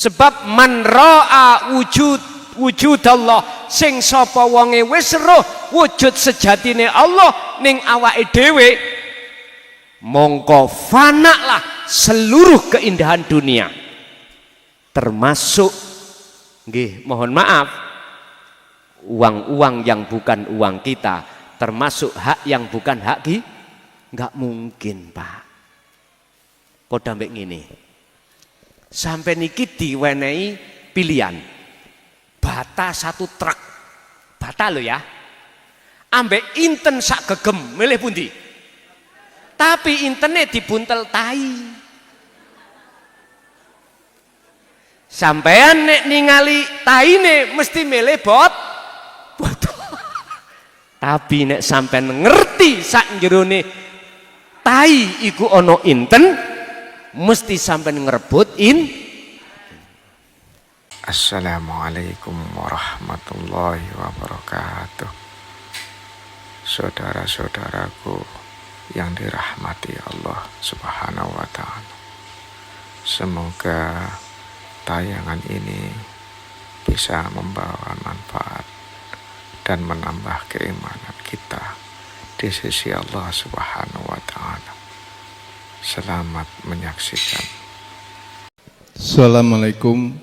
Sebab man ra'a wujud Allah, sing sapa wonge wis roh wujud sejatine Allah ning awake dhewe, mongko fanaklah seluruh keindahan dunia, termasuk nggih mohon maaf uang-uang yang bukan uang kita, termasuk hak yang bukan hak kita. Nggak mungkin Pak. Padha mbek ngene, sampai niki diwenehi pilihan bata 1 truk bata lo ya, ambek inten sak gegem, milih pundi? Tapi intene dibuntel tai. Sampean nek ningali taine mesti milih botol. Tapi nek sampean ngerti sak jerone tai iku ana inten, mesti sampean ngrebut Assalamualaikum warahmatullahi wabarakatuh. Saudara-saudaraku yang dirahmati Allah Subhanahu wa ta'ala, semoga tayangan ini bisa membawa manfaat dan menambah keimanan kita di sisi Allah Subhanahu wa ta'ala. Selamat menyaksikan. Assalamualaikum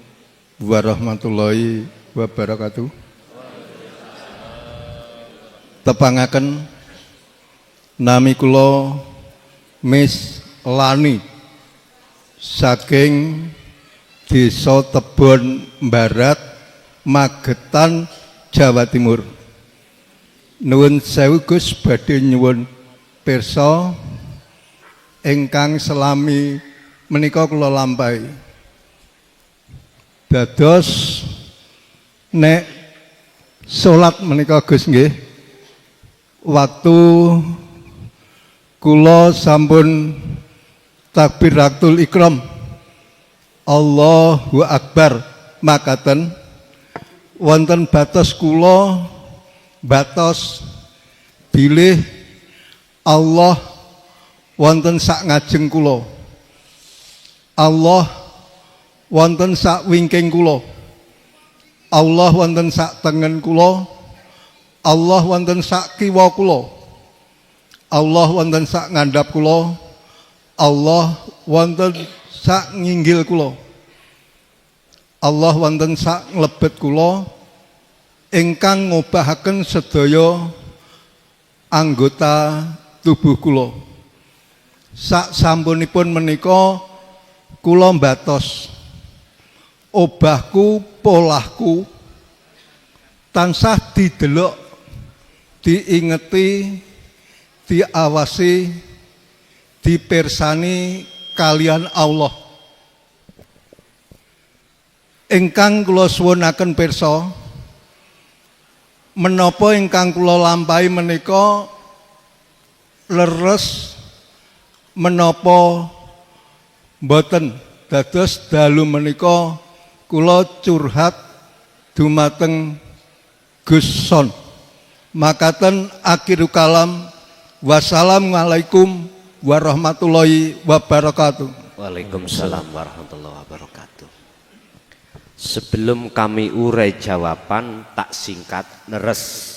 warahmatullahi wabarakatuh. Tepangaken nami kula Miss Lani saking Desa Tebon Barat, Magetan, Jawa Timur. Nuwun sewu Gus, badhe nyuwun pirsa ingkang selami menika kula lampahi. Dados nek salat menika Gus nggih, waktu kula sampun takbiratul ikram Allahu Akbar makaten, wonten batos kula batos bilih Allah wonten sak ngajeng kula, Allah wonten sak wingking kula, Allah wonten sak tengen kula, Allah wonten sak kiwa kula, Allah wonten sak ngandhap kula, Allah wonten sak nginggil kula, Allah wonten sak nglebet kula, ingkang ngobahaken sedaya anggota tubuh kula. Sak sampunipun menika kula mbatos obahku, polahku tansah didelok, diingeti, diawasi, dipirsani kalian Allah. Ingkang kula suwunaken pirsa, menapa ingkang kula lampahi menika leres menapa mboten. Dados dalu menika kula curhat dumateng Gus Son. Makaten akhiru kalam, wassalamualaikum warahmatullahi wabarakatuh. Waalaikumsalam warahmatullahi wabarakatuh. Sebelum kami urai jawaban, tak singkat neres.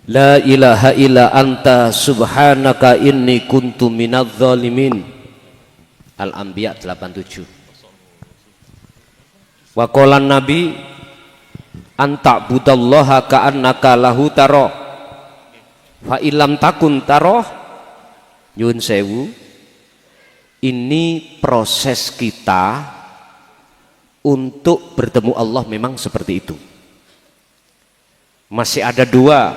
La ilaha illa anta subhanaka inni kuntu minadz zalimin. Al-Anbiya 87. Wa qala Nabi anta budallaha ka'annaka lahu tara fa illam takun tara. Nyuwun sewu, ini proses kita untuk bertemu Allah memang seperti itu. Masih ada dua,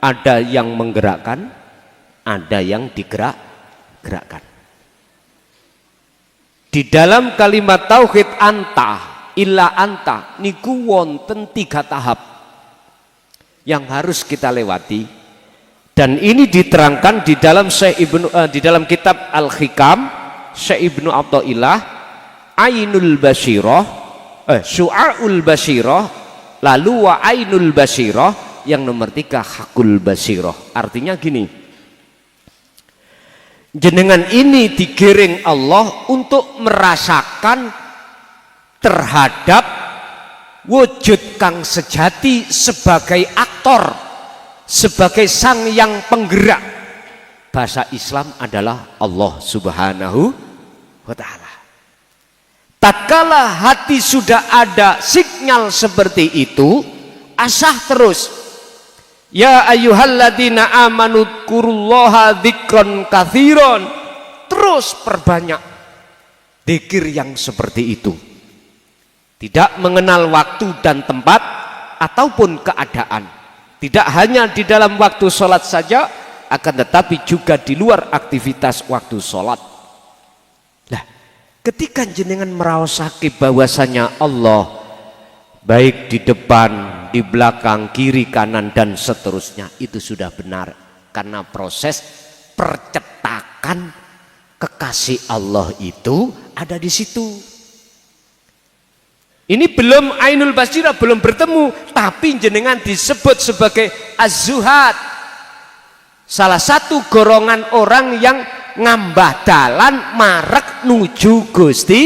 ada yang menggerakkan, ada yang digerakkan. Di dalam kalimat tauhid anta, illa anta, niku wonten 3 tahap yang harus kita lewati, dan ini diterangkan di dalam di dalam kitab Al-Hikam Syekh Ibnu Athaillah Ainul Basyirah, Syu'aul Basyirah, lalu wa Ainul Basyirah, yang nomor 3 Hakul Basyirah. Artinya gini, jenengan ini digiring Allah untuk merasakan terhadap wujud kang sejati sebagai aktor, sebagai sang yang penggerak. Bahasa Islam adalah Allah Subhanahu wa ta'ala. Tatkala hati sudah ada sinyal seperti itu, asah terus. Ya ayyuhalladzina amanu dzkurullaha dzikron katsiron. Terus perbanyak dzikir yang seperti itu. Tidak mengenal waktu dan tempat ataupun keadaan. Tidak hanya di dalam waktu sholat saja, akan tetapi juga di luar aktivitas waktu sholat. Nah, ketika jenengan merasake bahwasanya Allah baik di depan, di belakang, kiri, kanan, dan seterusnya, itu sudah benar. Karena proses percetakan kekasih Allah itu ada di situ. Ini belum Ainul Basirah, belum bertemu, tapi jenengan disebut sebagai az-zuhad. Salah satu golongan orang yang ngambah dalan marek nuju Gusti.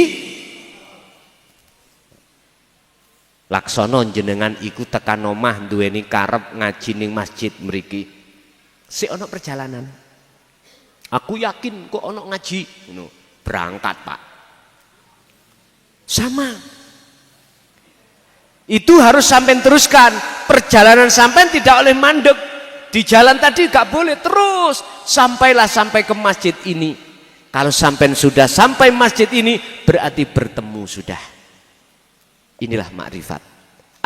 Laksono jenengan iku tekan omah duweni karep ngaji ning masjid mriki. Si ono perjalanan. Aku yakin kok ono ngaji, berangkat, Pak. Sama. Itu harus sampai teruskan. Perjalanan sampai tidak oleh mandek. Di jalan tadi gak boleh terus. Sampailah sampai ke masjid ini. Kalau sampai sudah sampai masjid ini, berarti bertemu sudah. Inilah makrifat.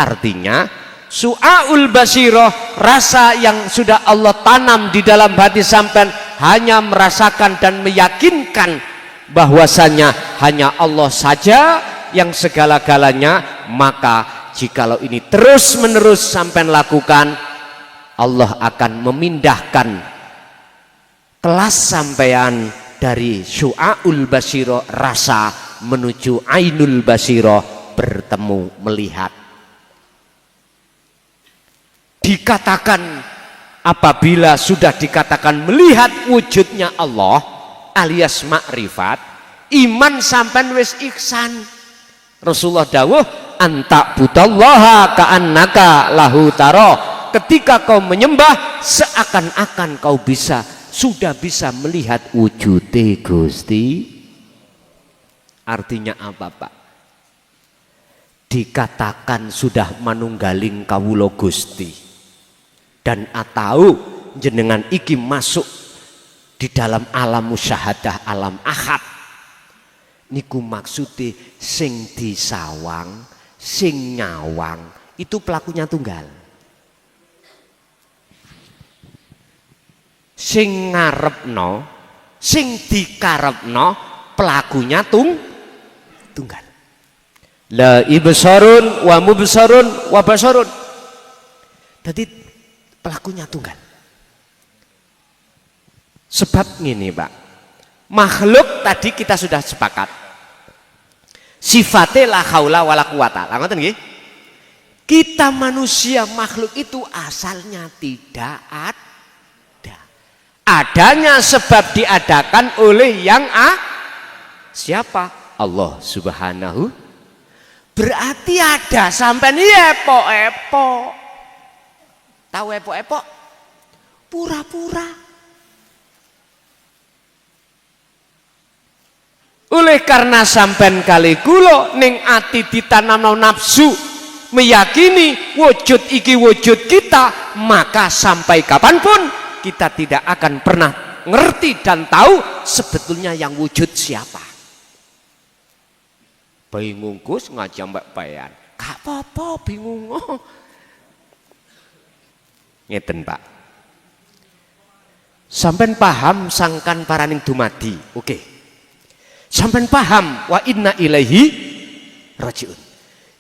Artinya su'aul basirah, rasa yang sudah Allah tanam di dalam hati sampean, hanya merasakan dan meyakinkan bahwasanya hanya Allah saja yang segala-galanya. Maka jikalau ini terus menerus sampean lakukan, Allah akan memindahkan kelas sampean dari syu'aul basirah, rasa, menuju ainul basirah, bertemu, melihat. Dikatakan apabila sudah dikatakan melihat wujudnya Allah alias makrifat, iman sampai wis ihsan. Rasulullah dawuh anta budallaha ka'annaka lahu taro. Ketika kau menyembah, seakan-akan kau sudah bisa melihat wujudnya Gusti. Artinya apa, Pak? Dikatakan sudah manunggaling kawula Gusti, dan atau jenengan iki masuk di dalam alam musyahadah, alam ahad. Niku maksudnya sing disawang, sing nyawang itu pelakunya tunggal. Sing ngarepno, sing dikarepno, pelakunya tunggal. La ibsarun wa mubsarun wa basarun. Jadi pelakunya tunggal. Sebab ini, Pak, makhluk tadi kita sudah sepakat sifatnya la haula wala quwata. Lah ngoten nggih? Kita manusia makhluk itu asalnya tidak ada. Adanya sebab diadakan oleh yang siapa? Allah Subhanahu. Berarti ada sampai epok-epok. Tahu epok-epok? Pura-pura. Oleh karena sampean kali kula ning ati ditanamno nafsu, meyakini wujud iki wujud kita, maka sampai kapanpun kita tidak akan pernah ngerti dan tahu sebetulnya yang wujud siapa. Bingung Gus ngaji mbak bayan, gak apa-apa bingung. Ngeten, Pak. Sampean paham sangkan paraning dumadi, oke. Sampean paham wa inna ilaihi rajiun.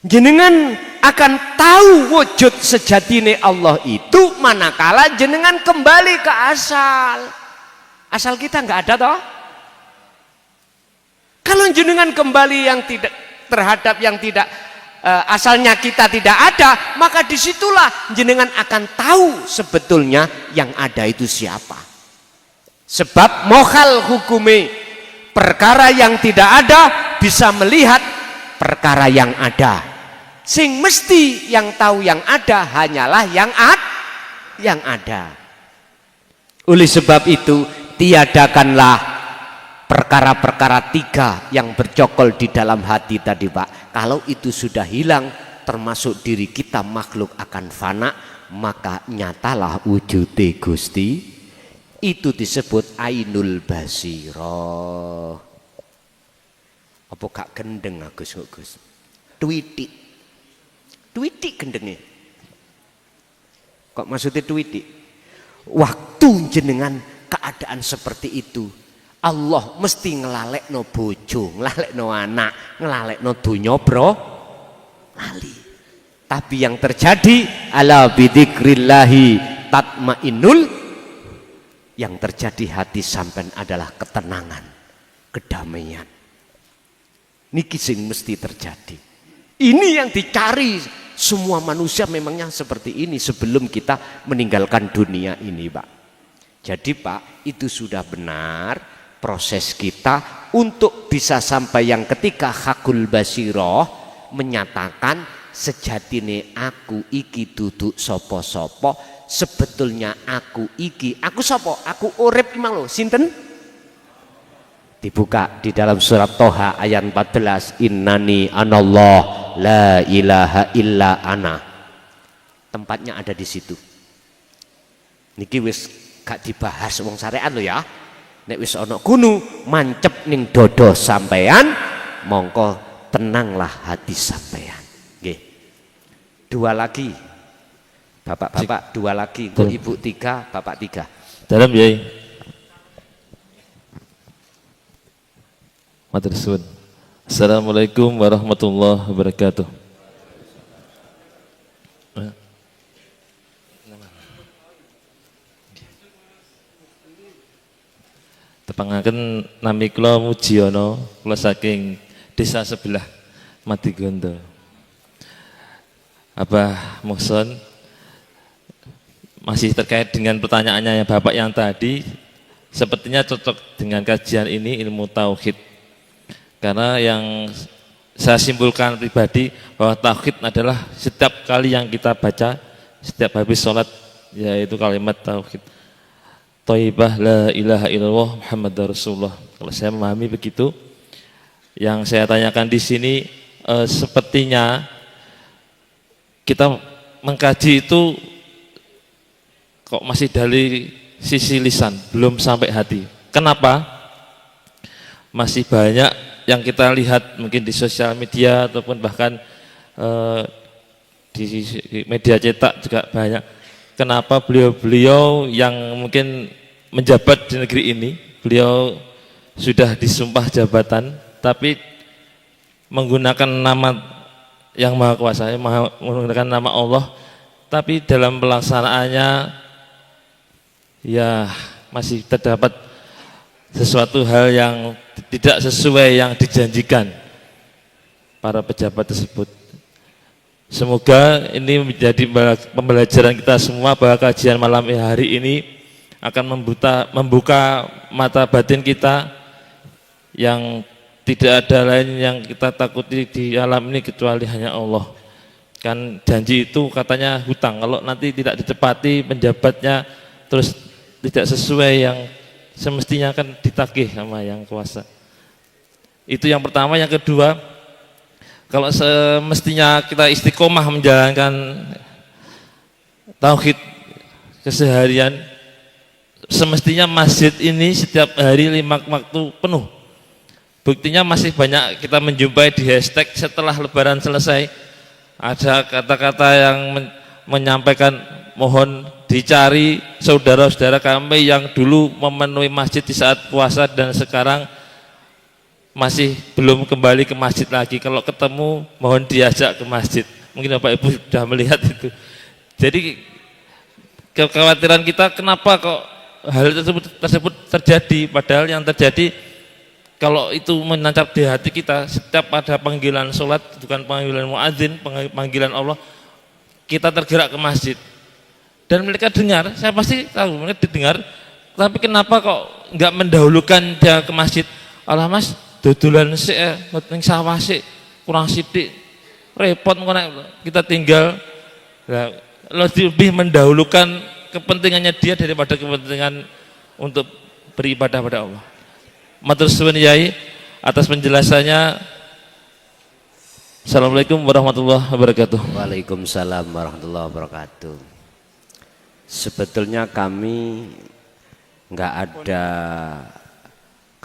Jenengan akan tahu wujud sejatine Allah itu manakala jenengan kembali ke asal. Asal kita nggak ada toh? Kalau jenengan kembali yang tidak terhadap yang tidak asalnya kita tidak ada, maka disitulah jenengan akan tahu sebetulnya yang ada itu siapa. Sebab mohal hukume, perkara yang tidak ada bisa melihat perkara yang ada. Sing mesti yang tahu yang ada hanyalah yang ada. Oleh sebab itu tiadakanlah perkara-perkara tiga yang bercokol di dalam hati tadi Pak. Kalau itu sudah hilang, termasuk diri kita makhluk akan fana, maka nyatalah wujude Gusti. Itu disebut ainul basiro. Apa gak gendeng Agus Gus? Twitik gendengnya. Kok maksudnya twitik? Waktu jenengan keadaan seperti itu, Allah mesti ngelalekno bojo, ngelalekno anak, ngelalekno dunya bro, lali. Tapi yang terjadi ala bidzikrillahi tatmainnul, yang terjadi hati sampean adalah ketenangan, kedamaian. Niki sing mesti terjadi. Ini yang dicari semua manusia, memangnya seperti ini sebelum kita meninggalkan dunia ini Pak. Jadi Pak, itu sudah benar proses kita untuk bisa sampai yang ketika hakul basiroh menyatakan sejatine aku iki duduk sopo-sopo, sebetulnya aku iki, aku sopo, aku urip emang lo, sinten? Dibuka di dalam surat Toha ayat 14, innani anallah la ilaha illa ana. Tempatnya ada di situ. Niki wis gak dibahas wong syariat lo ya. Nek wis ana gunu mancep ning dodo sampean, mongko tenanglah hati sampean. Nggih. Dua lagi. Bapak-bapak dua lagi, untuk ibu tiga, bapak tiga. Dalam Yai. Matur suwun. Assalamualaikum warahmatullahi wabarakatuh. Tepangaken nami kula Mujiono, kula saking desa sebelah Madigondo. Abah Muhson, masih terkait dengan pertanyaannya yang Bapak yang tadi, sepertinya cocok dengan kajian ini, ilmu tauhid. Karena yang saya simpulkan pribadi bahwa tauhid adalah setiap kali yang kita baca, setiap habis sholat, yaitu kalimat tauhid. Thayyibah la ilaha illallah Muhammadur Rasulullah. Kalau saya memahami begitu. Yang saya tanyakan di sini sepertinya kita mengkaji itu kok masih dari sisi lisan, belum sampai hati. Kenapa? Masih banyak yang kita lihat mungkin di sosial media ataupun bahkan di media cetak juga banyak. Kenapa beliau-beliau yang mungkin menjabat di negeri ini, beliau sudah disumpah jabatan, tapi menggunakan nama yang Maha Kuasa, menggunakan nama Allah, tapi dalam pelaksanaannya ya masih terdapat sesuatu hal yang tidak sesuai yang dijanjikan para pejabat tersebut. Semoga ini menjadi pembelajaran kita semua bahwa kajian malam hari ini akan membuka mata batin kita, yang tidak ada lain yang kita takuti di alam ini kecuali hanya Allah. Kan janji itu katanya hutang, kalau nanti tidak ditepati penjabatnya terus tidak sesuai yang semestinya akan ditagih sama yang kuasa. Itu yang pertama. Yang kedua, kalau semestinya kita istiqomah menjalankan tauhid keseharian, semestinya masjid ini setiap hari 5 waktu penuh. Buktinya masih banyak kita menjumpai di hashtag setelah lebaran selesai, ada kata-kata yang menyampaikan mohon dicari saudara-saudara kami yang dulu memenuhi masjid di saat puasa dan sekarang masih belum kembali ke masjid lagi. Kalau ketemu mohon diajak ke masjid. Mungkin Bapak Ibu sudah melihat itu. Jadi kekhawatiran kita kenapa kok hal tersebut terjadi, padahal yang terjadi kalau itu menancap di hati kita, setiap ada panggilan sholat, bukan panggilan muadzin, panggilan Allah, kita tergerak ke masjid. Dan mereka dengar, saya pasti tahu, mereka didengar Tapi kenapa kok nggak mendahulukan dia ke masjid? Alah mas, dodolan sik ning sawah sik kurang sithik. Repot kok kita tinggal. Nah, lebih mendahulukan kepentingannya dia daripada kepentingan untuk beribadah pada Allah. Matur suwun Yai atas penjelasannya. Assalamualaikum warahmatullahi wabarakatuh. Waalaikumsalam warahmatullahi wabarakatuh. Sebetulnya kami nggak ada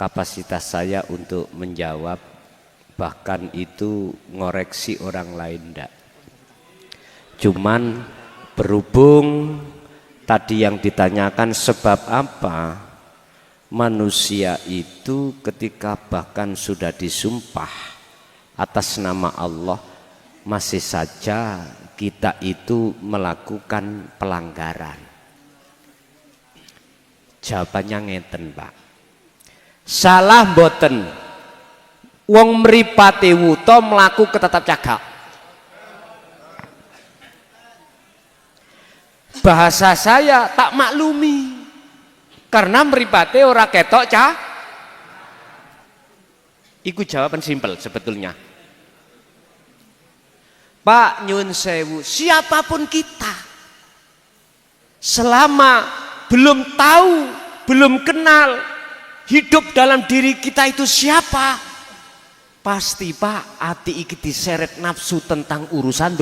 kapasitas saya untuk menjawab, bahkan itu ngoreksi orang lain enggak. Cuman berhubung tadi yang ditanyakan sebab apa manusia itu ketika bahkan sudah disumpah atas nama Allah masih saja kita itu melakukan pelanggaran. Jawabannya ngeten Pak, salah mboten wong mripate wuta mlaku ketetap cagak. Bahasa saya tak maklumi karena mripate ora ketok cah. Iku jawaban simpel sebetulnya. Pak nyun sewu, siapapun kita selama belum tahu, belum kenal hidup dalam diri kita itu siapa, pasti Pak ati iki diseret nafsu tentang urusan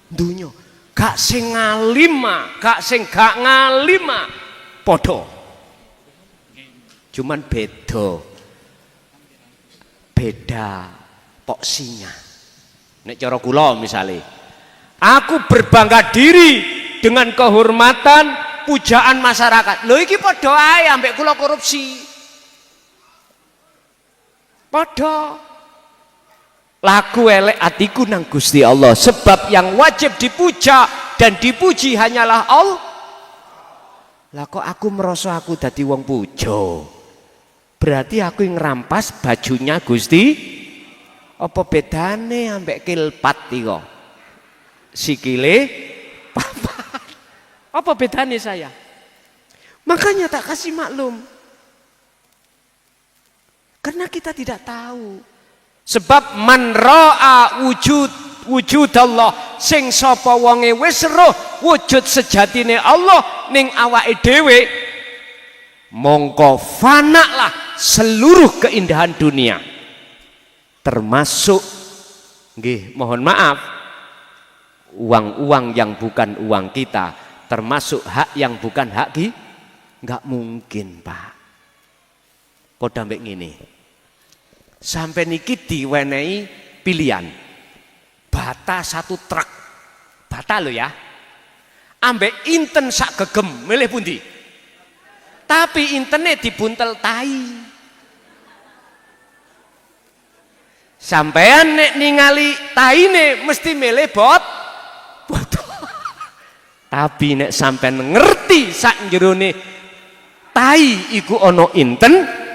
dunya. Gak sing ngalima, gak sing gak ngalima podo. Cuman beda poksinya. Nek cara kula misalnya, aku berbangga diri dengan kehormatan pujaan masyarakat. Lho iki padha ae ambek kula korupsi. Padha. Laku elek atiku nang Gusti Allah, sebab yang wajib dipuja dan dipuji hanyalah Allah. Lah kok aku merasa aku dadi wong puja. Berarti aku yang ngerampas bajunya Gusti. Apa bedane ambek kilpat iki? Sikile papat. Apa bedane saya? Makanya tak kasih maklum. Karena kita tidak tahu. Sebab man ra'a wujud Allah, sing sapa wonge wis roh wujud sejatine Allah ning awake dhewe, mongko fanaklah seluruh keindahan dunia. Termasuk nggih mohon maaf uang-uang yang bukan uang kita, termasuk hak yang bukan hak kita, nggak mungkin Pak. Padha mbek ngene. Sampai niki diwenehi pilihan bata 1 truk bata lo ya, ambek inten sak gegem, milih pundi? Tapi intene dibuntel tai. Sampean nek ningali taine mesti milih botol. Tapi nek sampean ngerti sak jerone tai iku ana inten,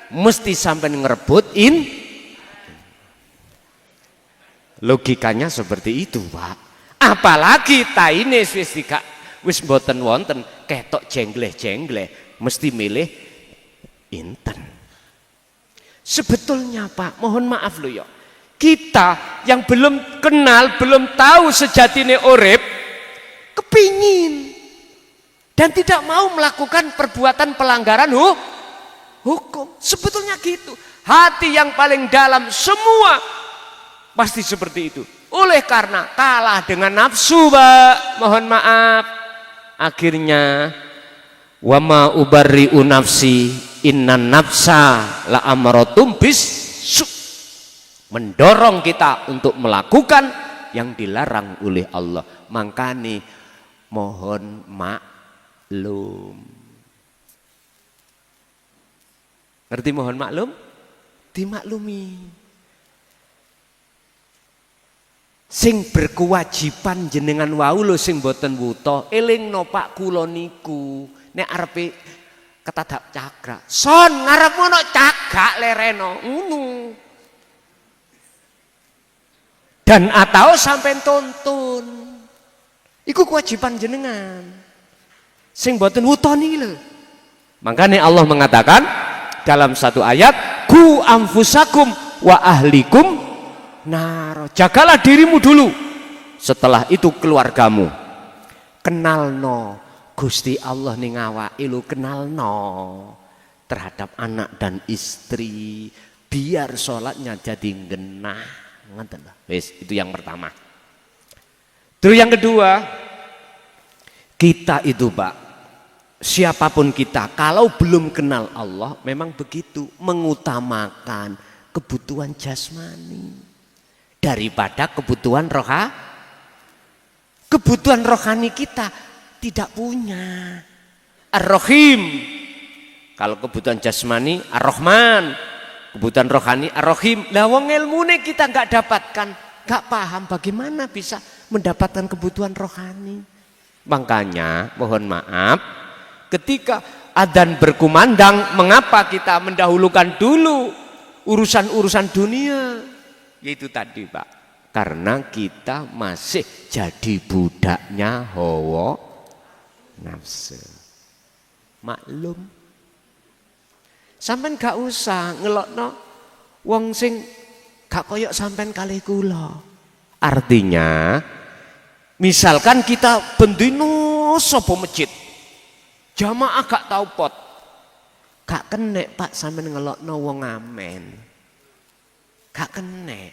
mesti sampai ngerebut logikanya seperti itu Pak. Apalagi taine wis mboten wonten ketok jengleh mesti milih inten. Sebetulnya Pak, mohon maaf loh ya, kita yang belum kenal, belum tahu sejatine urip, kepingin dan tidak mau melakukan perbuatan pelanggaran hukum. Sebetulnya gitu. Hati yang paling dalam semua pasti seperti itu. Oleh karena kalah dengan nafsu Pak, mohon maaf, akhirnya wama ubarri'u nafsi innan nafsa la amaratum bis, mendorong kita untuk melakukan yang dilarang oleh Allah. Makanya mohon maklum. Ngerti mohon maklum? Dimaklumi. Sing berkewajiban jenengan wau lho sing boten wuta, elingno Pak kula niku nek arepe ketadak cagak. Son ngarepmu ono cagak lereno ngono. Dan atau sampai tonton. Iku kewajiban jenengan. Sing boten wuta niki lho. Makanya Allah mengatakan dalam satu ayat, ku anfusakum wa ahlikum nar. Jagalah dirimu dulu, setelah itu keluargamu. Kenalno Gusti Allah ning awake lu, kenalno terhadap anak dan istri, biar sholatnya jadi genah. Ngoten lho. Wis, itu yang pertama. Terus yang kedua, kita itu Pak, siapapun kita, kalau belum kenal Allah, memang begitu, mengutamakan kebutuhan jasmani daripada kebutuhan kebutuhan rohani kita tidak punya. Ar-Rahim, kalau kebutuhan jasmani Ar-Rahman, kebutuhan rohani Ar-Rahim. Lah wong ilmune kita nggak dapatkan, nggak paham bagaimana bisa mendapatkan kebutuhan rohani. Makanya mohon maaf, ketika adzan berkumandang, mengapa kita mendahulukan dulu urusan-urusan dunia? Yaitu tadi Pak, karena kita masih jadi budaknya hawa nafsu. Maklum, sampean gak usah ngelokno wong sing gak koyok sampean kalih kula. Artinya, misalkan kita bendino sapa masjid, jamaah gak tau pot, gak kenek Pak sampean ngelokno wong amen, gak kenek.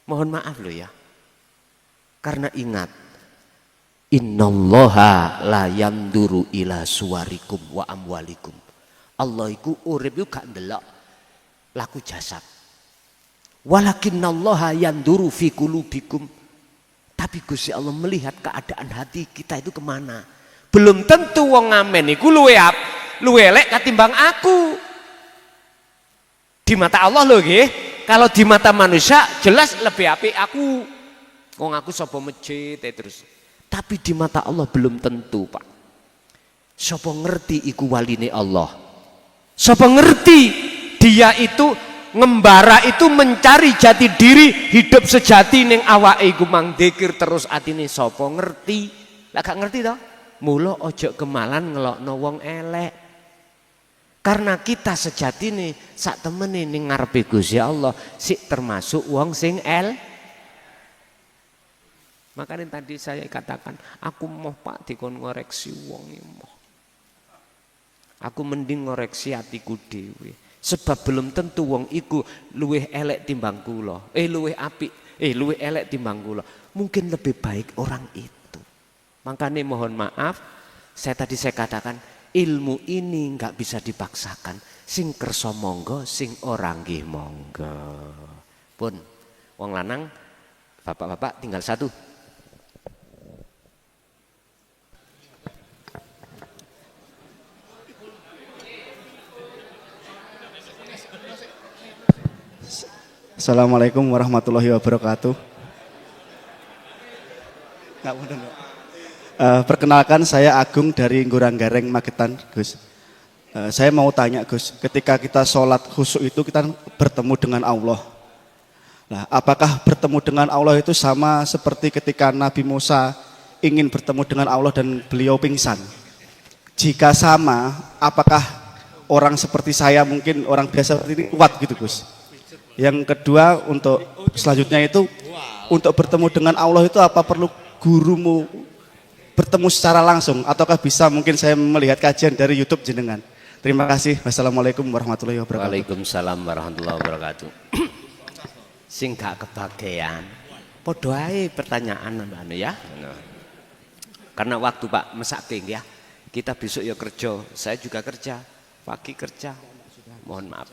Mohon maaf loh ya, karena ingat, innallaha la yanduru ila suwarikum wa amwalikum. Allah iku urip iku gak ndelok laku jasad. Walakinnallaha yanduru fi qulubikum. Tapi Gusti Allah melihat keadaan hati kita itu kemana. Belum tentu wong ngamen iku luwe elek katimbang aku. Di mata Allah lho nggih. Kalau di mata manusia jelas lebih apik aku. Wong aku sapa masjid terus. Tapi di mata Allah belum tentu Pak. Sapa ngerti iku waline Allah. Sapa ngerti dia itu ngembara itu mencari jati diri, hidup sejati ning awake iku mang dzikir terus atine sapa ngerti. Lah gak ngerti toh? Mula ojo kemalan ngelokno wong elek. Karena kita sejatine sak temene ning ngarepe Gusti Allah sik termasuk wong sing Makanya tadi saya katakan, aku mau Pak dikon ngoreksi wong moh. Aku mending ngoreksi hatiku dhewe. Sebab belum tentu wong iku luwih elek timbang kula. Luwih apik, luwih elek timbang kula. Mungkin lebih baik orang itu. Makanya mohon maaf, saya katakan ilmu ini nggak bisa dipaksakan. Sing kersa monggo, sing orang nggih monggo. Pun wong lanang, bapak-bapak tinggal satu. Assalamualaikum warahmatullahi wabarakatuh. Perkenalkan, saya Agung dari Nguranggareng, Magetan, Gus. Saya mau tanya Gus, ketika kita sholat khusyuk itu kita bertemu dengan Allah. Nah, apakah bertemu dengan Allah itu sama seperti ketika Nabi Musa ingin bertemu dengan Allah dan beliau pingsan? Jika sama, apakah orang seperti saya, mungkin orang biasa seperti ini kuat gitu Gus? Yang kedua, untuk selanjutnya itu, untuk bertemu dengan Allah itu apa perlu gurumu bertemu secara langsung, ataukah bisa mungkin saya melihat kajian dari YouTube jenengan? Terima kasih. Wassalamualaikum warahmatullahi wabarakatuh. Waalaikumsalam warahmatullahi wabarakatuh. Sing gak kebagian, podo ae pertanyaan Mbak ya. Karena waktu Pak mesake ya. Kita besok ya kerja, saya juga kerja, pagi kerja. Mohon maaf.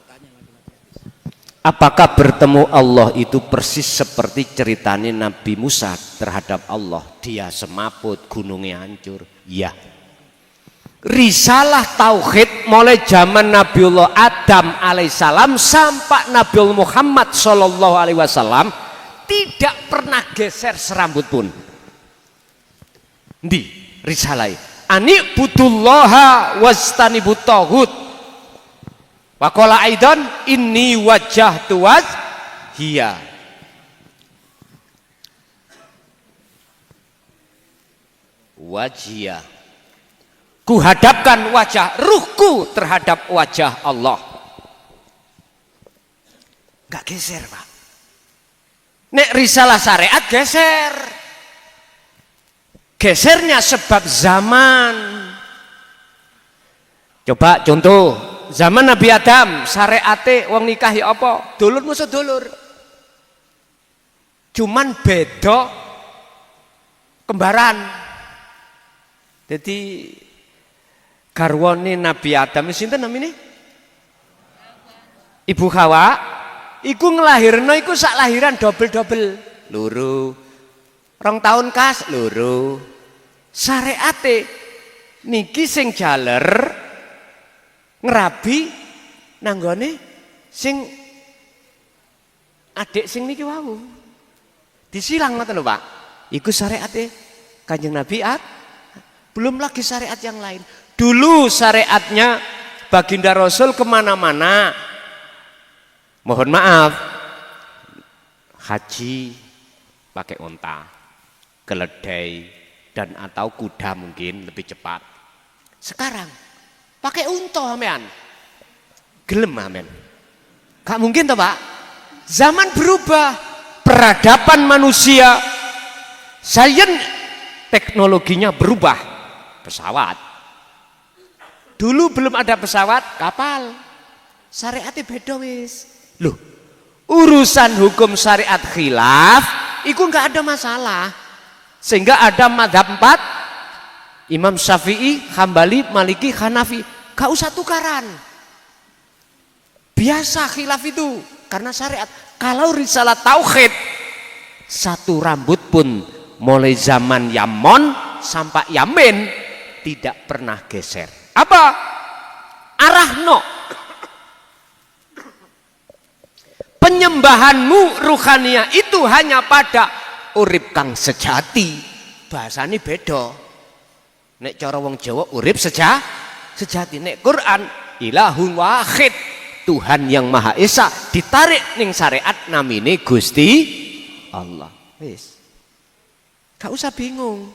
Apakah bertemu Allah itu persis seperti ceritanya Nabi Musa terhadap Allah? Dia semaput, gunungnya hancur. Ya. Risalah tauhid mulai zaman Nabiullah Adam alaihissalam sampai Nabiullah Muhammad sallallahu alaihi wasallam tidak pernah geser serambut pun. Di risalah ani budullaha wastanibut taghut. Waqala aidan inni wajjahtu wajhiya. Wajhiya Kuhadapkan wajah ruhku terhadap wajah Allah. Gak geser, Pak. Nek risalah syariat geser. Gesernya sebab zaman. Coba contoh, zaman Nabi Adam, syariate wong nikah ya apa? Dulur musuh dulur. Cuman beda kembaran. Jadi garwane Nabi Adam sinten namine? Ibu Hawa iku ngelahirno iku sak lahiran dobel-dobel. Loro. 2 tahun kas loro. Syariate niki sing jaler ngerabi nanggone sing adik sing niki wau. Disilang ngoten lho, Pak. Iku syariate Kanjeng Nabi belum lagi syariat yang lain. Dulu syariatnya baginda Rasul kemana-mana. Mohon maaf, haji pakai onta, keledai, dan atau kuda mungkin lebih cepat. Sekarang pakai unta, amen. Gelem, amen. Gak mungkin toh, Pak. Zaman berubah, peradaban manusia, sains teknologinya berubah. Pesawat. Dulu belum ada pesawat, kapal. Syariatnya beda wis. Loh, urusan hukum syariat khilaf itu enggak ada masalah. Sehingga ada mazhab 4, Imam Syafi'i, Hambali, Maliki, Hanafi. Gak usah tukaran. Biasa khilaf itu karena syariat. Kalau risalah tauhid, satu rambut pun mulai zaman Yaman sampai Yamen tidak pernah geser. Apa? Arahno. Penyembahanmu ruhania itu hanya pada urip kang sejati. Bahasane beda. Nek cara wong Jawa urip sejati. Nek Quran ilahun wahid, Tuhan yang Maha Esa, ditarik ning syariat namine Gusti Allah. Wis. Gak usah bingung.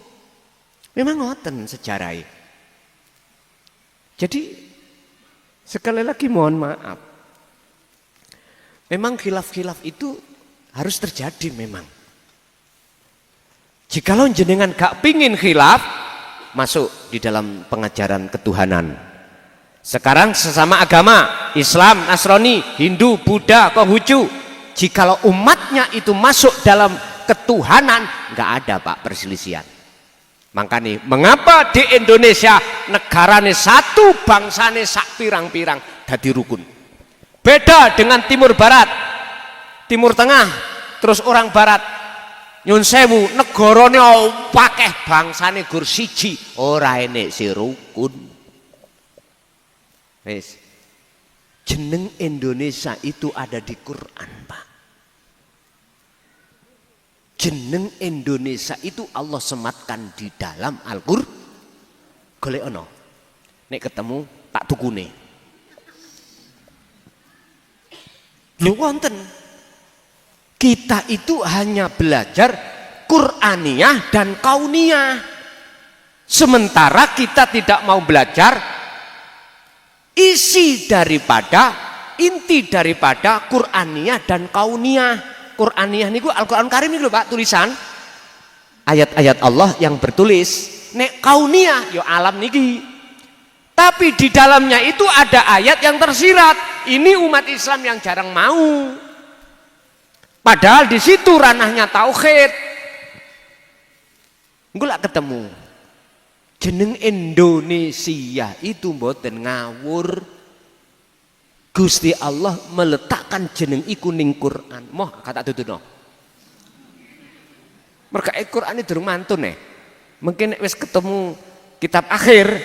Memang ngoten sejarahnya. Jadi sekali lagi mohon maaf. Memang khilaf-khilaf itu harus terjadi memang. Jikalau jenengan gak pingin khilaf, masuk di dalam pengajaran ketuhanan. Sekarang sesama agama, Islam, Nasrani, Hindu, Buddha, Konghucu, jikalau umatnya itu masuk dalam ketuhanan, gak ada, Pak, perselisihan. Makanya mengapa di Indonesia negarane satu, bangsane sak pirang-pirang dadi rukun. Beda dengan Timur Barat, Timur Tengah, terus orang Barat nyun sewu negarane pakeh bangsane gur siji, ora enek si rukun. Wis. Jeneng Indonesia itu ada di Quran, Pak. Jeneng Indonesia itu Allah sematkan di dalam Al-Qur'an. Golek ono. Nek ketemu tak tukune. Lho wonten. Kita itu hanya belajar Qur'aniyah dan Kauniyah. Sementara kita tidak mau belajar inti daripada Qur'aniyah dan Kauniyah. Qur'aniyah niku Al-Qur'an Karim niku lho, Pak, tulisan ayat-ayat Allah yang bertulis. Nek Kauniyah yo alam niki. Tapi di dalamnya itu ada ayat yang tersirat. Ini umat Islam yang jarang mau. Padahal di situ ranahnya tauhid. Engko lak ketemu. Jeneng Indonesia itu mboten ngawur. Gusti Allah meletakkan jeneng iku ning Quran. Moh kata tutuno. Merga Quran ini durung mantun Mungkin wis ketemu kitab akhir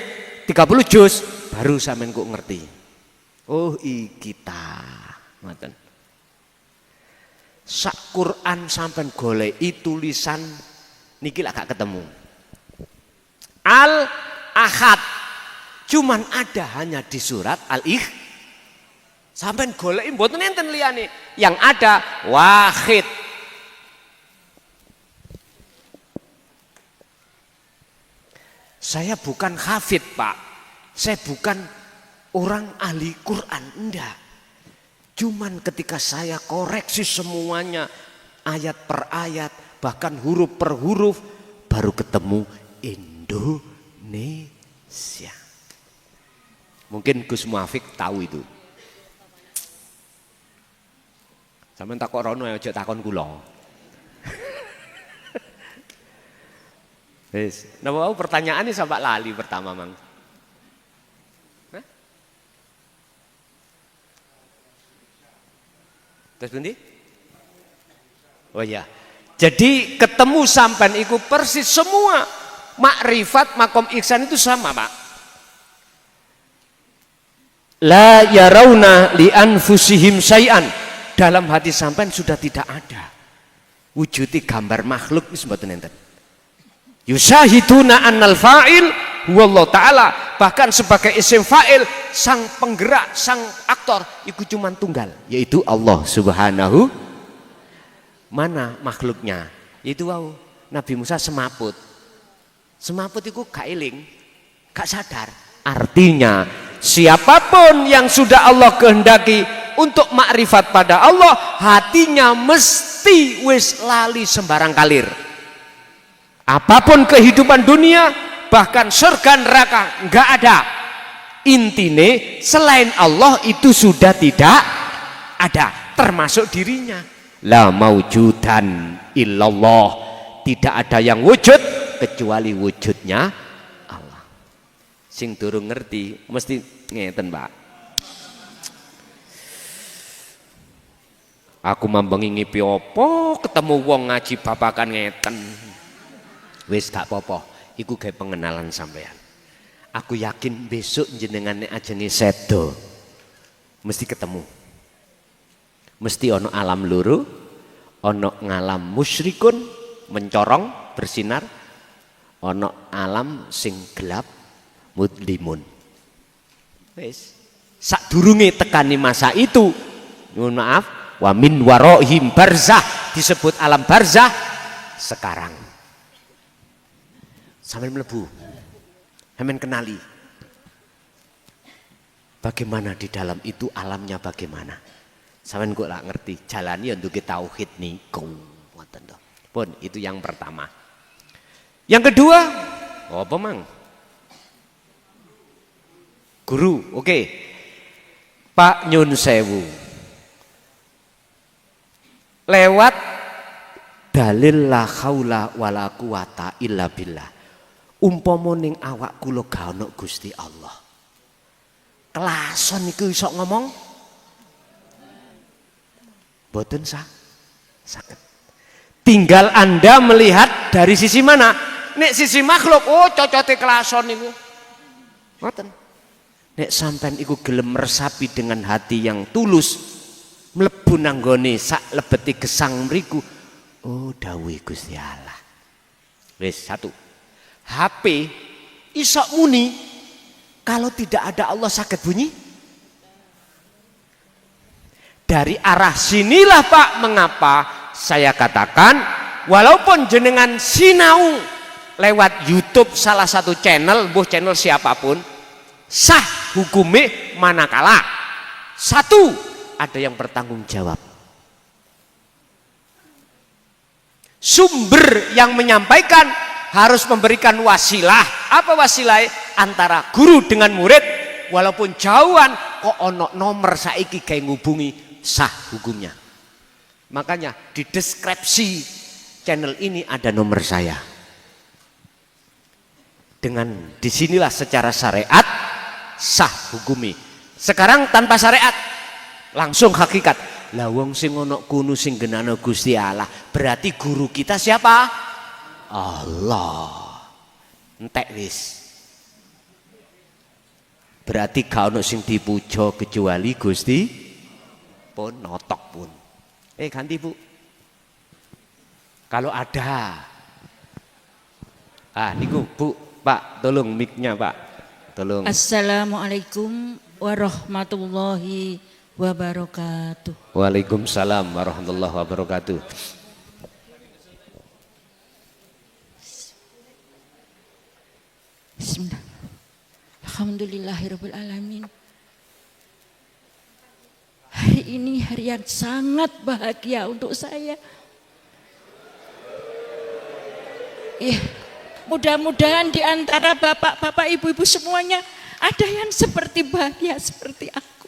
30 juz baru sampean kok ngerti. Oh iki ta. Ngoten. Sak Quran sampean goleki tulisan niki lak gak ketemu. Al-Ahad. Cuman ada hanya di surat Al-Ikhlas. Sampai goleki mboten enten liyane. Yang ada wahid. Saya bukan hafid Pak, saya bukan orang ahli Quran, enggak. Cuman ketika saya koreksi semuanya, ayat per ayat, bahkan huruf per huruf, baru ketemu Indonesia. Mungkin Gus Muafik tahu itu. Sampeyan takok rono aja takon kula. Wis, napa pertanyaane sampai lali pertama Mang. Terus pundi? Oh ya. Jadi ketemu sampean iku persis semua makrifat makom ihsan itu sama, Pak. La yarawna li anfusihim syai'an. Dalam hati sampean sudah tidak ada wujudi gambar makhluk wis mboten enten. Yusahiduna annal fa'il huwallahu ta'ala. Bahkan sebagai isim fa'il, sang penggerak, sang aktor itu cuma tunggal, yaitu Allah Subhanahu. Mana makhluknya? Itu wow, Nabi Musa semaput. Semaput itu gak eling, gak sadar. Artinya siapapun yang sudah Allah kehendaki untuk makrifat pada Allah, hatinya mesti wis lali sembarang kalir. Apapun kehidupan dunia, bahkan surga neraka enggak ada. Intine selain Allah itu sudah tidak ada, termasuk dirinya. La maujudan illallah, tidak ada yang wujud kecuali wujudnya Allah. Sing durung ngerti mesti ngeten, Pak. Aku mambengi ngipi opo ketemu wong ngaji babakan ngeten. Wis gak apa-apa, iku gawe pengenalan sampean. Aku yakin besok jenengan nek ajenge sedo mesti ketemu. Mesti ono alam luru, ono ngalam musyrikun mencorong bersinar, ono alam sing gelap mudlimun. Wis sadurunge tekani masa itu, mohon maaf, wa min warohim barzah, disebut alam barzah sekarang. Sampai melebu, sampai kenali bagaimana di dalam itu alamnya bagaimana. Sampai kok lah ngerti jalani untuk kita tauhid niku. Pun itu yang pertama. Yang kedua, apa Mang? Guru, oke. Pak Nyun Sewu. Lewat dalil la haula wala quwata illa billah. Umpama ning awak kula ga ono Gusti Allah. Kelason iku iso ngomong? Boten saged. Tinggal Anda melihat dari sisi mana. Nek sisi makhluk, oh cocote kelason niku. Ngoten. Nek sampean iku gelem meresapi dengan hati yang tulus, mlebu nang nggone sak lebeti gesang mriku, oh dawuhe Gusti Allah. Wis satu. HP isok muni kalau tidak ada Allah sakit bunyi. Dari arah sinilah Pak mengapa saya katakan walaupun jenengan sinau lewat YouTube salah satu channel, buh channel siapapun, sah hukumnya manakala satu ada yang bertanggung jawab. Sumber yang menyampaikan harus memberikan wasilah. Apa wasilah? Antara guru dengan murid, walaupun jauhan kok ono nomor saiki kayak ngubungi, sah hukumnya. Makanya di deskripsi channel ini ada nomor saya. Dengan disinilah secara syariat sah hukumi. Sekarang tanpa syariat langsung hakikat. Lah wong sing ono kuno sing genano Gusti Allah, berarti guru kita siapa? Allah. Entek wis. Berarti gak ono sing dipuja kecuali Gusti pun notok pun. Ganti Bu. Kalau ada. Niku Bu, Pak, tolong mic-nya Pak. Tolong. Assalamualaikum warahmatullahi wabarakatuh. Waalaikumsalam warahmatullahi wabarakatuh. Bismillah. Alhamdulillahirabbil alamin. Hari ini hari yang sangat bahagia untuk saya. Ya, mudah-mudahan di antara bapak-bapak, ibu-ibu semuanya ada yang seperti bahagia seperti aku.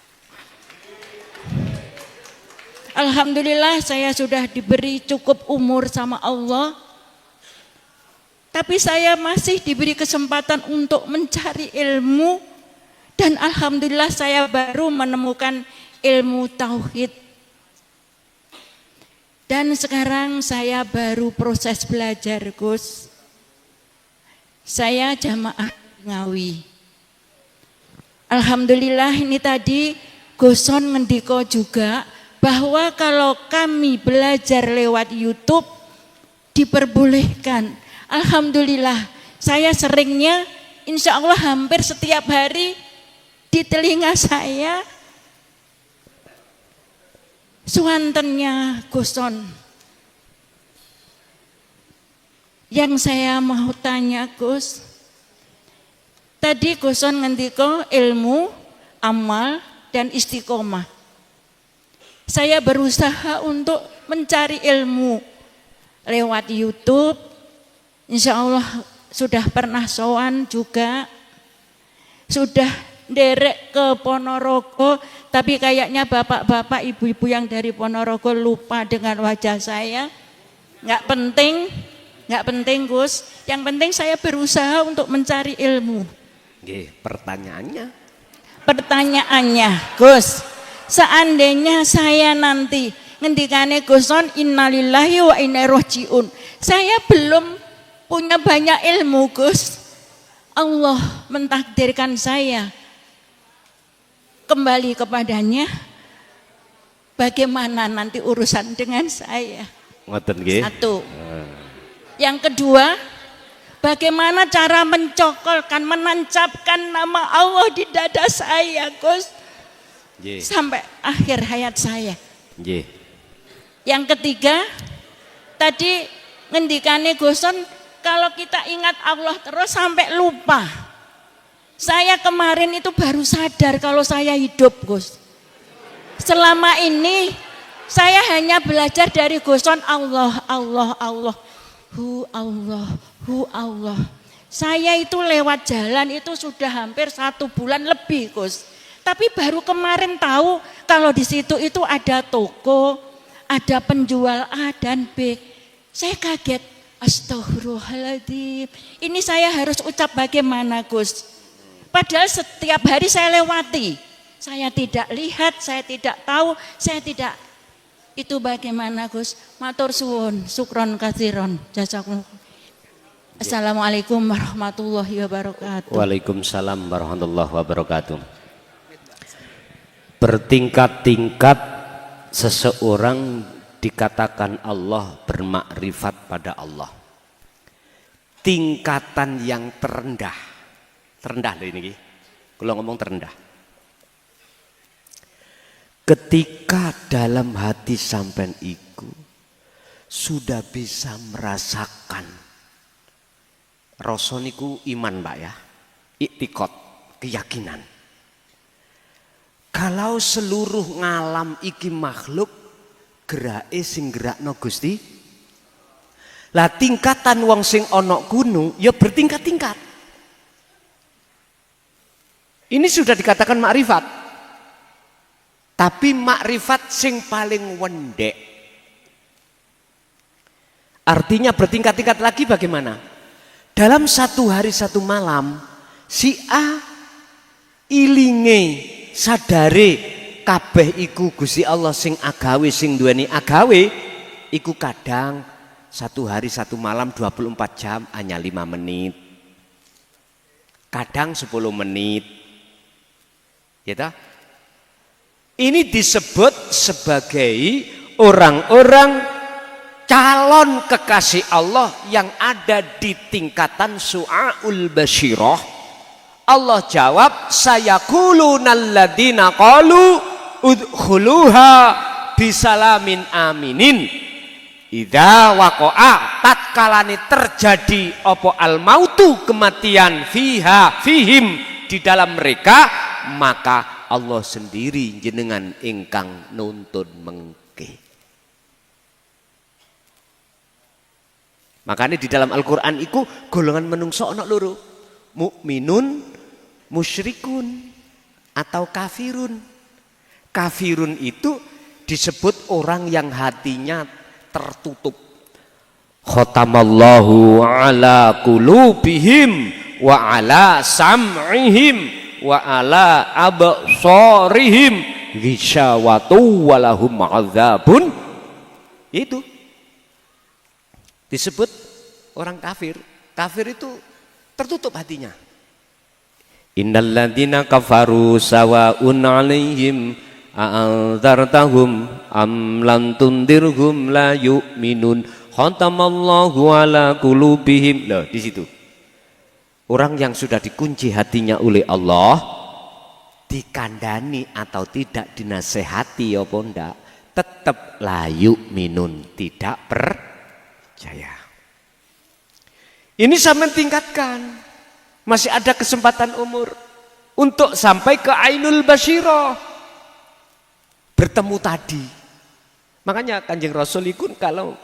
Alhamdulillah saya sudah diberi cukup umur sama Allah. Tapi saya masih diberi kesempatan untuk mencari ilmu. Dan alhamdulillah saya baru menemukan ilmu tauhid. Dan sekarang saya baru proses belajar, Gus. Saya jamaah Ngawi. Alhamdulillah ini tadi Guson ngendiko juga bahwa kalau kami belajar lewat YouTube diperbolehkan. Alhamdulillah, saya seringnya insya Allah hampir setiap hari di telinga saya suantennya Guson. Yang saya mau tanya Gus, tadi Guson ngendiko ilmu, amal, dan istiqomah. Saya berusaha untuk mencari ilmu lewat YouTube. Insya Allah sudah pernah sowan juga, sudah derek ke Ponorogo, tapi kayaknya bapak-bapak, ibu-ibu yang dari Ponorogo lupa dengan wajah saya. Nggak penting Gus, yang penting saya berusaha untuk mencari ilmu. Pertanyaannya Gus, seandainya saya nanti ngendikane Guson innalillahi wa inna ilaihi rajiun, saya belum punya banyak ilmu Gus, Allah mentakdirkan saya kembali kepadanya, bagaimana nanti urusan dengan saya? Satu. Yang kedua, bagaimana cara mencokolkan, menancapkan nama Allah di dada saya Gus, sampai akhir hayat saya. Yang ketiga, tadi ngendikane Guson, kalau kita ingat Allah terus sampai lupa. Saya kemarin itu baru sadar kalau saya hidup Gus. Selama ini saya hanya belajar dari Guson Allah. Saya itu lewat jalan itu sudah hampir 1 bulan lebih Gus. Tapi baru kemarin tahu kalau di situ itu ada toko, ada penjual A dan B. Saya kaget. Astagfirullahaladzim, ini saya harus ucap bagaimana Gus? Padahal setiap hari saya lewati, saya tidak lihat, saya tidak tahu, saya tidak. Itu bagaimana Gus? Matur suwun, sukron katsiron, jazakumullah. Assalamualaikum warahmatullahi wabarakatuh. Waalaikumsalam warahmatullahi wabarakatuh. Bertingkat-tingkat seseorang dikatakan Allah bermakrifat pada Allah. Tingkatan yang terendah loh ini. Kalau ngomong terendah. Ketika dalam hati sampean iku sudah bisa merasakan rasa niku iman Mbak ya. Iktikad, keyakinan. Kalau seluruh ngalam iki makhluk gerake sing gerakno Gusti. Lah tingkatan wong sing ana gunung ya bertingkat-tingkat. Ini sudah dikatakan makrifat. Tapi makrifat sing paling wendek. Artinya bertingkat-tingkat lagi bagaimana? Dalam 1 hari 1 malam si A ilinge sadare kabeh iku Gusti Allah sing agawe, sing duweni agawe iku kadang 1 hari 1 malam 24 jam hanya 5 menit, kadang 10 menit ya toh? Ini disebut sebagai orang-orang calon kekasih Allah yang ada di tingkatan su'aul basyirah. Allah jawab, sayaqulunal ladzina qalu udkhuluha bisalamin aminin. Idza waqa'a tatkalane terjadi apa al mautu kematian fihim di dalam mereka, maka Allah sendiri jenengan ingkang nuntun mengke. Makanya di dalam Al-Qur'an iku golongan menungso ana loro. Mukminun, musyrikun atau kafirun. Kafirun itu disebut orang yang hatinya tertutup. Khatamallahu ala qulubihim wa ala sam'ihim wa ala absarihim ghishawatu walahum adzabun. Itu disebut orang kafir. Kafir itu tertutup hatinya. Innal ladzina kafaru sawa'un 'alaihim a'anzartahum am lam tundirhum la yu'minun khatamallahu ala qulubihim. Loh, di situ. Orang yang sudah dikunci hatinya oleh Allah, dikandani atau tidak dinasehati apa ndak, tetap la yu'minun, tidak percaya. Ini saya tingkatkan. Masih ada kesempatan umur untuk sampai ke ainul basyirah. Bertemu tadi. Makanya Kanjeng Rasul itu kalau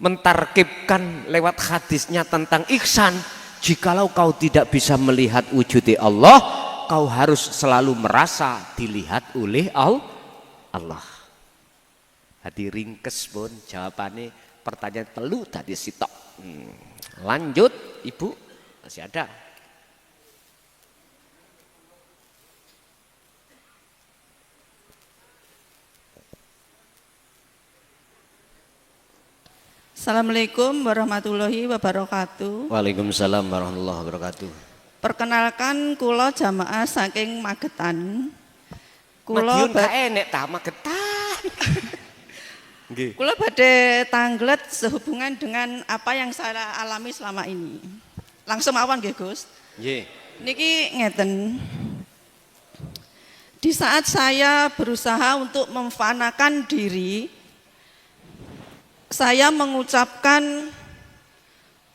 mentarkibkan lewat hadisnya tentang ihsan, jikalau kau tidak bisa melihat wujud Allah, kau harus selalu merasa dilihat oleh Allah. Hadi ringkes pun jawabannya pertanyaan telu tadi sitok. Lanjut Ibu, masih ada. Assalamualaikum warahmatullahi wabarakatuh. Waalaikumsalam warahmatullahi wabarakatuh. Perkenalkan kula jamaah saking Magetan. Kula Madiun gak enek ta Magetan. Nggih. Kula badhe tanglet sehubungan dengan apa yang saya alami selama ini. Langsung mawon nggih, Gus. Nggih. Niki ngeten. Di saat saya berusaha untuk memfanakan diri, saya mengucapkan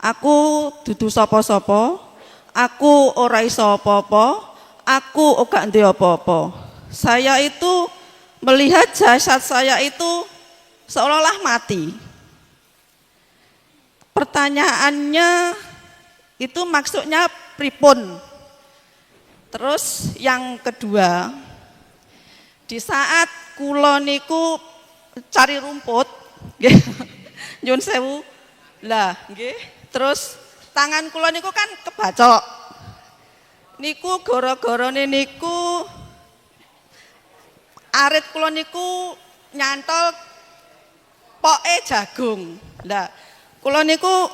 aku dudu sapa-sapa, aku ora iso apa-apa, aku ora ndek apa-apa. Saya itu melihat jasad saya itu seolah-olah mati. Pertanyaannya itu maksudnya pripun? Terus yang kedua, di saat kula niku cari rumput, nyun sewu lah, nggih. Terus tangan kula niku kan kebacok. Niku gara-garane niku arit kula niku nyantol poke jagung. Lah, kula niku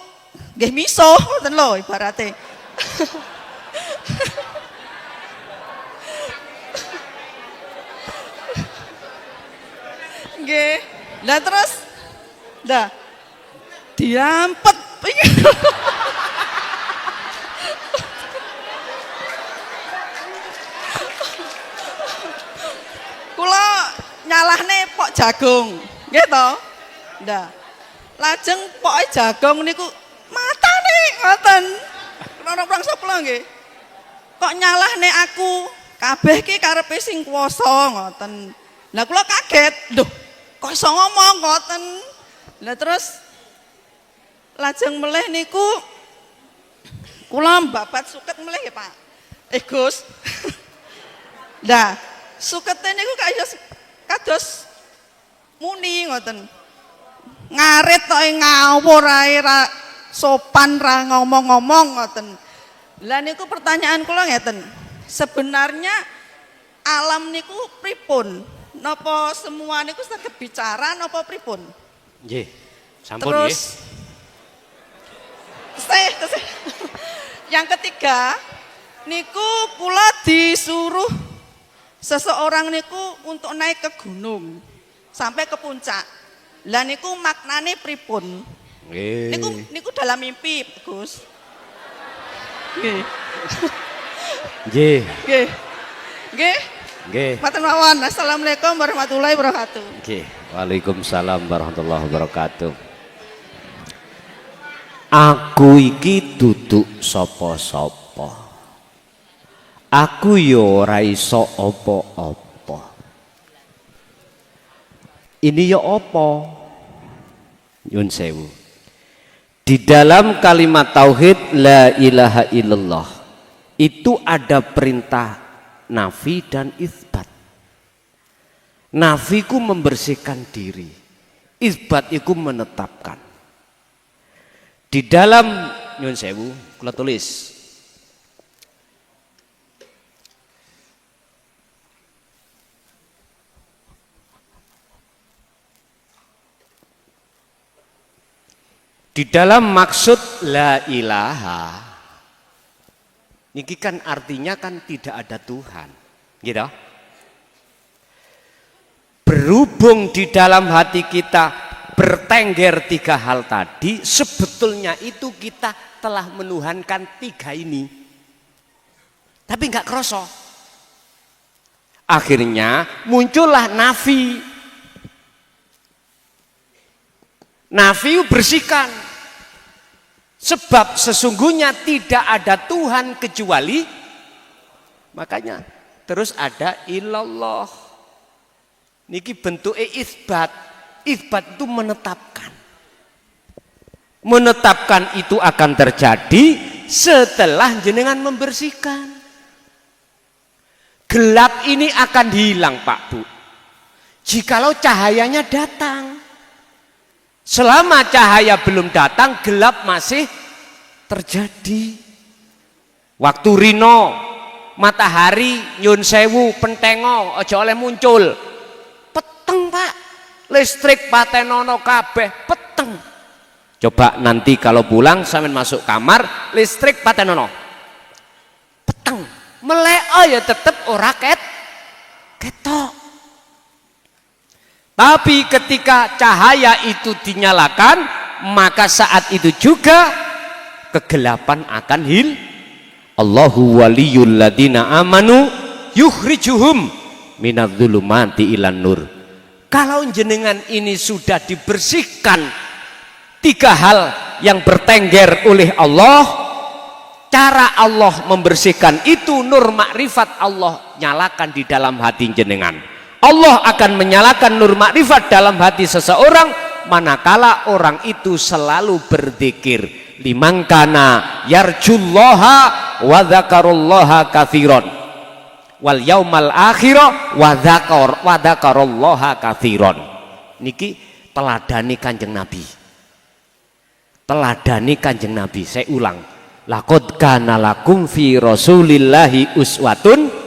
nggih miso ngoten lho ibarate. Nggih. Lah terus dah diampet. Kula nyalahne pok jagung, nggih to? Ndah. Lajeng poke jagung niku matane ngoten. Kula prangsa kula nggih. Kok nyalahne aku? Kabeh ki karepe sing kuwasa ngoten. Lah kula kaget. Loh, kok iso ngomong ngoten? Lah terus lajeng meleh niku kula mbabat suket meleh ya, Pak. Gus. Lah, sukete niku kaya kados muni ngoten. Ngarit tok ngawur ae ra sopan ra ngomong-ngomong ngoten. Lah niku pertanyaan kula ngeten. Sebenarnya alam niku pripun? Napa semua niku saged bicara napa pripun? Nggih. Sampun nggih. Terus yang ketiga niku kula disuruh seseorang niku untuk naik ke gunung sampai ke puncak. Lah niku maknane pripun? Nggih. Niku dalam mimpi, Gus. Nggih. Nggih. Nggih. Nggih. Nggih. Matur nuwun. Assalamualaikum warahmatullahi wabarakatuh. Nggih. Waalaikumsalam warahmatullahi wabarakatuh. Aku iki duduk sapa-sapa. Aku yo ora iso apa-apa. Ini yo apa? Nyun sewu. Di dalam kalimat tauhid la ilaha illallah itu ada perintah nafi dan isbat. Nafiku membersihkan diri, isbat iku menetapkan. Di dalam nyun sewu, kula tulis. Di dalam maksud la ilaha, ini kan artinya kan tidak ada Tuhan, gitu. Berhubung di dalam hati kita bertengger tiga hal tadi, sebetulnya itu kita telah menuhankan tiga ini. Tapi nggak kroso. Akhirnya muncullah nafi. Nafi bersihkan. Sebab sesungguhnya tidak ada Tuhan kecuali, makanya terus ada ilallah. Niki bentuknya isbat. Isbat itu menetapkan. Menetapkan itu akan terjadi setelah jenengan membersihkan. Gelap ini akan hilang Pak Bu, jikalau cahayanya datang. Selama cahaya belum datang, gelap masih terjadi. Waktu rino, matahari, nyun sewu, pentengo, ojo oleh muncul. Peteng Pak, listrik patenono kabeh, peteng. Coba nanti kalau pulang sampean masuk kamar, listrik patenono. Peteng, meleo ya tetep ora ketok. Tapi ketika cahaya itu dinyalakan, maka saat itu juga kegelapan akan Allahu waliyul ladina amanu yukhrijuhum minadz-dzulumati ilan nur. Kalau jenengan ini sudah dibersihkan tiga hal yang bertengger oleh Allah, cara Allah membersihkan itu nur makrifat Allah nyalakan di dalam hati jenengan. Allah akan menyalakan nur makrifat dalam hati seseorang manakala orang itu selalu berzikir. Liman kana yarjullaha wa dzakarullaha katsiran wal yaumal akhir wa dzakarallaha katsiran. Niki teladani Kanjeng Nabi. Teladani Kanjeng Nabi. Saya ulang. Laqad kana lakum fi Rasulillahi uswatun.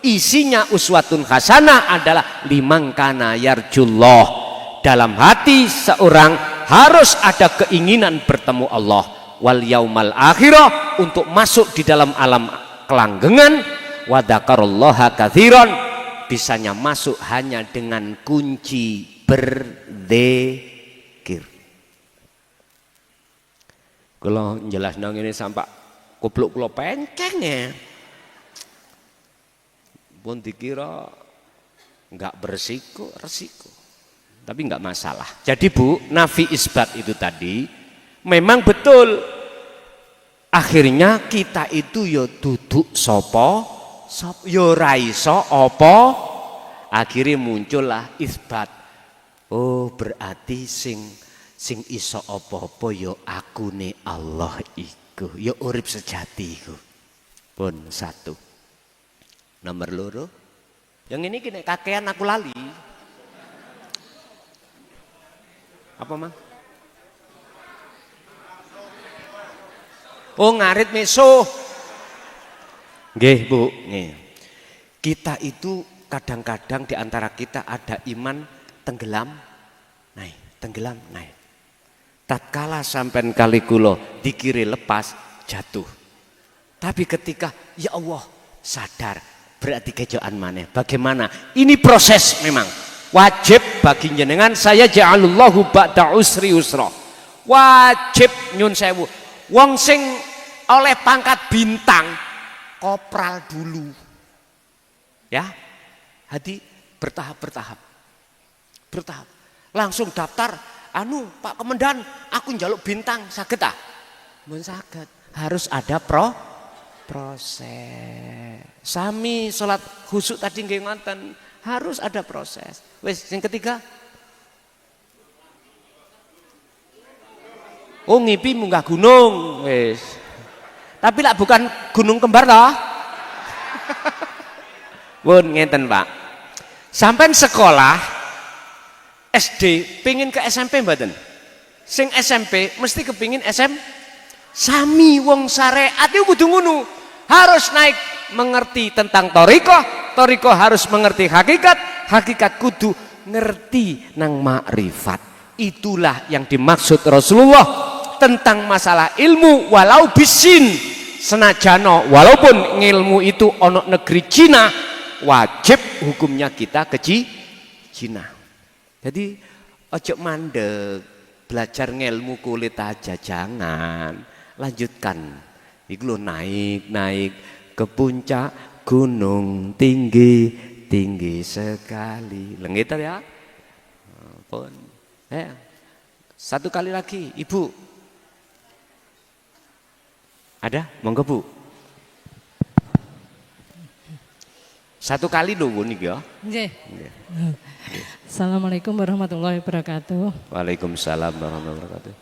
Isinya uswatun hasanah adalah liman kana yarjullah. Dalam hati seorang harus ada keinginan bertemu Allah wal yaumal akhirah, untuk masuk di dalam alam kelanggengan, wa dzakarallaha katsiran, bisanya masuk hanya dengan kunci berzikir. Kalau jelasno ngene sampai kupluk kula penceng ya. Pun dikira enggak bersiko, resiko. Tapi enggak masalah. Jadi Bu, nafi isbat itu tadi memang betul. Akhirnya kita itu ya duduk sopo, ya ora iso apa. Akhirnya muncullah isbat. Oh, berarti sing iso apa-apa ya akune Allah iku, ya urip sejati iku. Pun satu. Nomor loro, yang ini kini kakean aku lali. Apa Mang? Oh ngarit meso. Nggih Bu, nggih. Kita itu kadang-kadang di antara kita ada iman tenggelam, naik, tenggelam, naik. Tatkala sampean kali kula dikiri lepas jatuh. Tapi ketika ya Allah sadar, berarti kejoan maneh. Bagaimana? Ini proses memang. Wajib bagi jenengan, saya ja'alullahu ba'da usri usra. Wajib nyun sewu. Wong sing oleh pangkat bintang kopral dulu. Ya. Hadi bertahap. Langsung daftar, Pak Komandan, aku njaluk bintang saged ah. Mun saged. Harus ada proses. Sami salat khusyuk tadi nggih ngoten, harus ada proses. Wis sing ketiga. Oh ngipi munggah gunung, wis. Tapi lah bukan gunung kembar toh. Pun ngeten Pak. Sampai sekolah SD pengin ke SMP mboten? Sing SMP mesti kepingin SM. Sami wong syariat itu kudu ngono. Harus naik mengerti tentang thariqah harus mengerti hakikat kudu ngerti nang makrifat. Itulah yang dimaksud Rasulullah tentang masalah ilmu walau bisin senajano walaupun ilmu itu ono negeri Cina wajib hukumnya kita ke Cina. Jadi ojo mandek belajar ngilmu kulit aja jangan, lanjutkan. Iku lho naik ke puncak gunung tinggi sekali. Lengit ya. Pun. Satu kali lagi, Ibu. Ada? Monggo Bu. Satu kali lho Bu niki ya. Nggih. Assalamualaikum warahmatullahi wabarakatuh. Waalaikumsalam warahmatullahi wabarakatuh.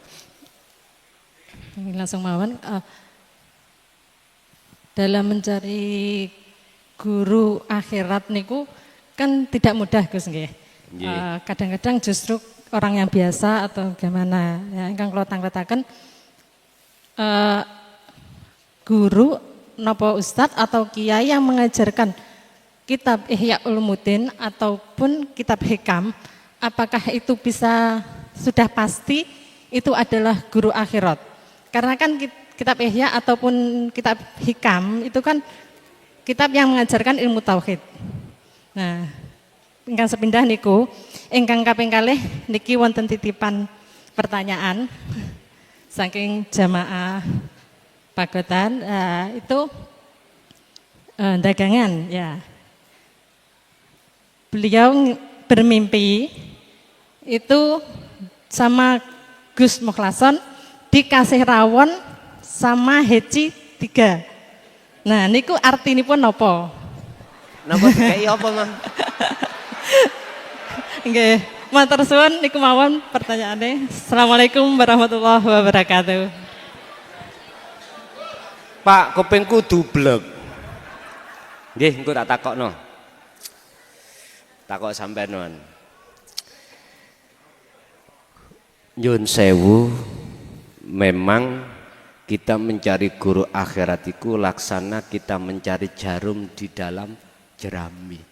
Langsung mawon dalam mencari guru akhirat niku kan tidak mudah Gus nggih. Kadang-kadang justru orang yang biasa atau gimana ya ingkang kula tangletaken guru napa ustadz atau kiai yang mengajarkan kitab Ihya Ulumuddin ataupun kitab Hikam, apakah itu bisa sudah pasti itu adalah guru akhirat? Karena kan kitab Ihya ataupun kitab Hikam itu kan kitab yang mengajarkan ilmu tauhid. Nah, ingkang sepindah niku, ingkang kaping kalih niki wonten titipan pertanyaan saking jamaah pagotan itu dagangan ya. Beliau bermimpi itu sama Gus Mukhlason dikasih rawon sama heci 3. Nah niku artinipun napa? Napa dikai apa Mang? Nggih, matur suwun niku mawon pertanyaane. Assalamualaikum warahmatullahi wabarakatuh. Pak, kupingku dublek. Nggih, engko tak takokno. Takok sampean non. Nyun sewu, memang kita mencari guru akhirat itu laksana kita mencari jarum di dalam jerami.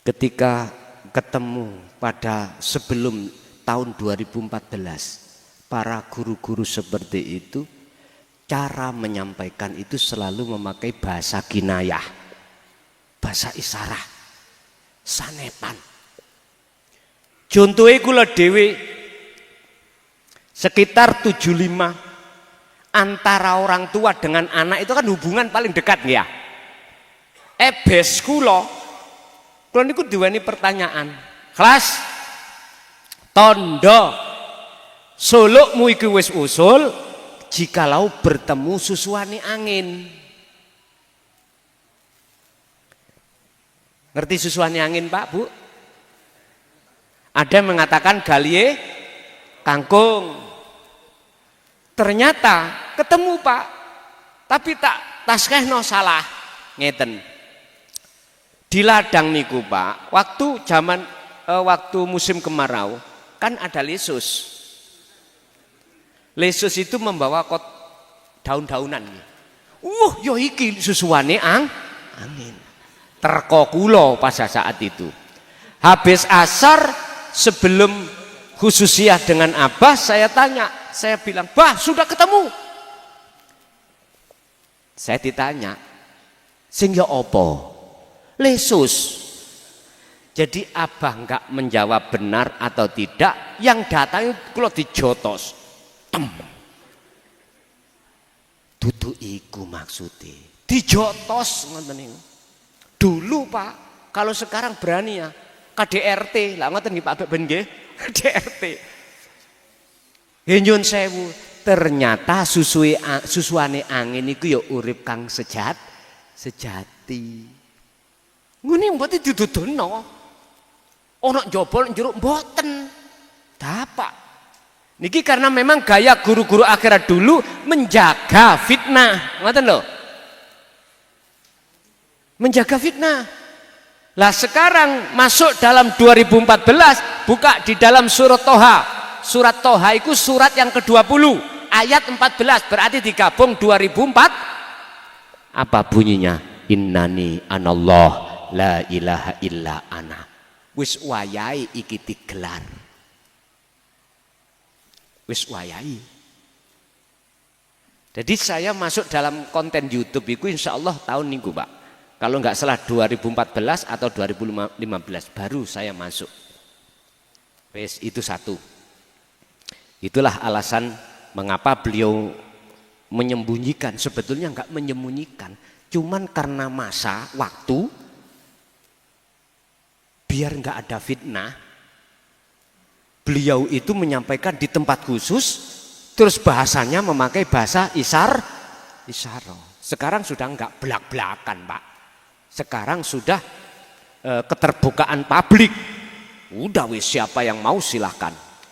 Ketika ketemu pada sebelum tahun 2014, para guru-guru seperti itu, cara menyampaikan itu selalu memakai bahasa kinayah, bahasa isyarat, sanepan. Contohnya kula dhewe sekitar 75 antara orang tua dengan anak itu kan hubungan paling dekat ya. Bes kula niku diweni pertanyaan. Kelas tondo sulukmu iki wis usul jikalau bertemu susuane angin. Ngerti susuane angin Pak, Bu? Ada yang mengatakan galie kangkung. Ternyata ketemu Pak, tapi tak taskehno salah. Ngeten. Di ladang niku Pak, waktu musim kemarau kan ada lesus. Lesus itu membawa daun-daunan. Yo iki susuane angin. Terko kula pas saat itu. Habis asar sebelum khususiyah dengan Abah saya tanya, saya bilang, "Bah, sudah ketemu?" Saya ditanya, "Sing ya apa?" Lesus. Jadi Abah enggak menjawab benar atau tidak, yang datang kula dijotos. Dudu iku maksudnya. Dijotos ngoten niku. Dulu Pak, kalau sekarang berani ya KDRT, lah ngoten nggih Pak Ben nggih, KDRT. Nyun sewu, ternyata susuane angin iku ya urip kang sejati. Ngene mboten didudulno. Ana njaba njero mboten. Dapak. Niki karena memang gaya guru-guru akhirat dulu menjaga fitnah. Ngoten lho. Menjaga fitnah. Lah sekarang masuk dalam 2014, buka di dalam surat Toha. Surat Toha itu surat yang ke-20, ayat 14, berarti digabung 2004. Apa bunyinya? Innani anallah la ilaha illa ana. Wis wayai iki digelar. Wis wayai. Jadi saya masuk dalam konten YouTube itu insya Allah tahun minggu Pak. Kalau nggak salah 2014 atau 2015 baru saya masuk. Wes itu satu. Itulah alasan mengapa beliau menyembunyikan. Sebetulnya nggak menyembunyikan, cuman karena masa waktu biar nggak ada fitnah. Beliau itu menyampaikan di tempat khusus, terus bahasanya memakai bahasa isyarah. Sekarang sudah nggak belak-belakan Pak. Sekarang sudah keterbukaan publik. Udah wis siapa yang mau silahkan.